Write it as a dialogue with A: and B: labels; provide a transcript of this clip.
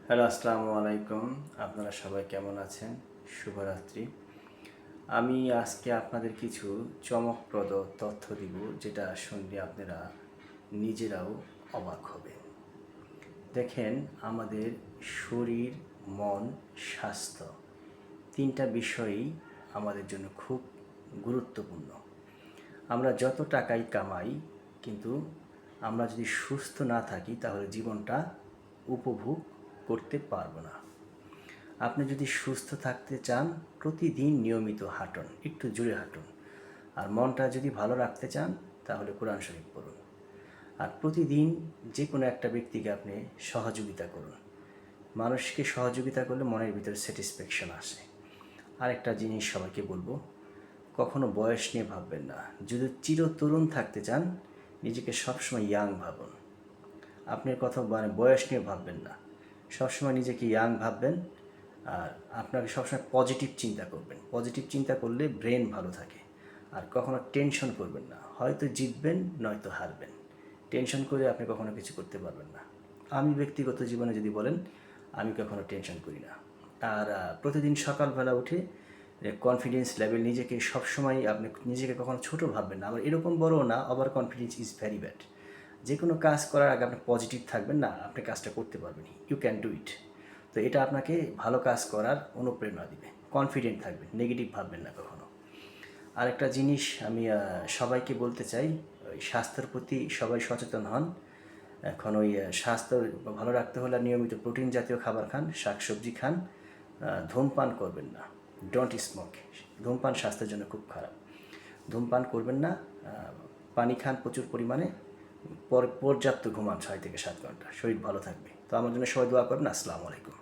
A: Hello, আসসালামু আলাইকুম। আপনারা সবাই কেমন আছেন? শুভরাত্রি। আমি আজকে আপনাদের কিছু চমকপ্রদ তথ্য দিব, যেটা শুনলে আপনারা নিজেরাও অবাক হবেন। দেখেন, আমাদের শরীর, মন, স্বাস্থ্য তিনটা বিষয়ই আমাদের জন্য খুব গুরুত্বপূর্ণ। আমরা যত টাকাই কামাই, কিন্তু আমরা যদি সুস্থ না থাকি তাহলে জীবনটা উপভোগ করতে পারবো না। আপনি যদি সুস্থ থাকতে চান, প্রতিদিন নিয়মিত হাঁটুন, একটু জোরে হাঁটুন। আর মনটা যদি ভালো রাখতে চান, তাহলে কোরআন শরীফ পড়ুন। আর প্রতিদিন যে কোনো একটা ব্যক্তিকে আপনি সহযোগিতা করুন। মানুষকে সহযোগিতা করলে মনের ভিতরে স্যাটিসফ্যাকশন আসে। আর একটা জিনিস সবাইকে বলবো, কখনো বয়স নিয়ে ভাববেন না। যদি চিরতরুণ থাকতে চান, নিজেকে সবসময় ইয়াং ভাবুন। আপনার কথা বয়স নিয়ে ভাববেন না, সবসময় নিজেকে ইয়াং ভাববেন। আর আপনাকে সবসময় পজিটিভ চিন্তা করবেন। পজিটিভ চিন্তা করলে ব্রেন ভালো থাকে। আর কখনো টেনশন করবেন না, হয়তো জিতবেন নয়তো হারবেন। টেনশন করে আপনি কখনো কিছু করতে পারবেন না। আমি ব্যক্তিগত জীবনে যদি বলেন, আমি কখনো টেনশন করি না। আর প্রতিদিন সকালবেলা উঠে কনফিডেন্স লেভেল, নিজেকে সবসময় আপনি নিজেকে কখনো ছোটো ভাববেন না। আবার এরকম বড়ও না, over confidence is very bad. যে কোনো কাজ করার আগে আপনি পজিটিভ থাকবেন, না আপনি কাজটা করতে পারবেন, ইউ ক্যান ডু ইট। তো এটা আপনাকে ভালো কাজ করার অনুপ্রেরণা দিবে। কনফিডেন্ট থাকবেন, নেগেটিভ ভাববেন না কখনো। আরেকটা জিনিস আমি সবাইকে বলতে চাই, ওই স্বাস্থ্যের প্রতি সবাই সচেতন হন। এখন ওই স্বাস্থ্য ভালো রাখতে হলে নিয়মিত প্রোটিন জাতীয় খাবার খান, শাকসবজি খান, ধূমপান করবেন না। Don't smoke. ধূমপান স্বাস্থ্যের জন্য খুব খারাপ। ধূমপান করবেন না। পানি খান প্রচুর পরিমাণে। পর্যাপ্ত ঘুমান 6 থেকে 7 ঘন্টা, শরীর ভালো থাকবে। তো আমার জন্য সবাই দোয়া করবেন। আসসালামু আলাইকুম।